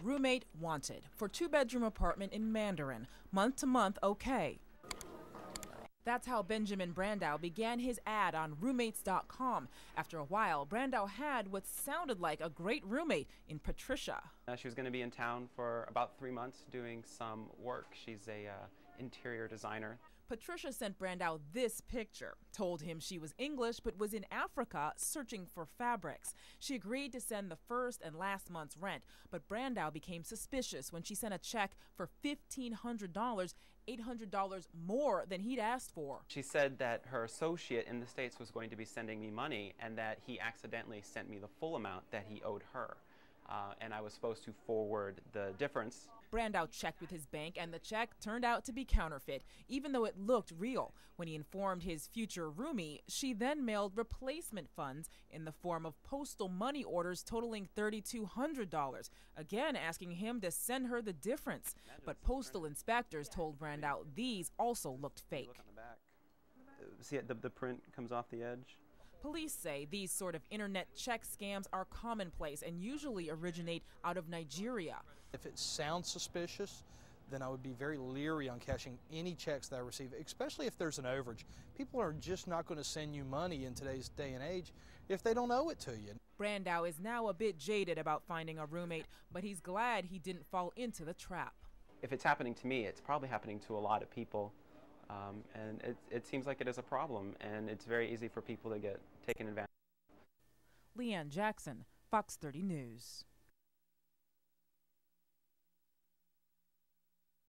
Roommate wanted for two-bedroom apartment in Mandarin. Month to month, okay. That's how Benjamin Brandow began his ad on roommates.com. After a while, Brandow had what sounded like a great roommate in Patricia. She was going to be in town for about 3 months doing some work. She's a interior designer. Patricia sent Brandow this picture, told him she was English but was in Africa searching for fabrics. She agreed to send the first and last month's rent, but Brandow became suspicious when she sent a check for $1,500, $800 more than he'd asked for. She said that her associate in the States was going to be sending me money and that he accidentally sent me the full amount that he owed her. And I was supposed to forward the difference. Brandow checked with his bank and the check turned out to be counterfeit, even though it looked real. When he informed his future roomie, she then mailed replacement funds in the form of postal money orders totaling $3,200, again asking him to send her the difference. But postal inspectors told Brandow these also looked fake. Look on the back. See, the print comes off the edge. Police say these sort of internet check scams are commonplace and usually originate out of Nigeria. If it sounds suspicious, then I would be very leery on cashing any checks that I receive, especially if there's an overage. People are just not going to send you money in today's day and age if they don't owe it to you. Brandow is now a bit jaded about finding a roommate, but he's glad he didn't fall into the trap. If it's happening to me, it's probably happening to a lot of people. And it seems like it is a problem, and it's very easy for people to get taken advantage of. Leanne Jackson, Fox 30 News.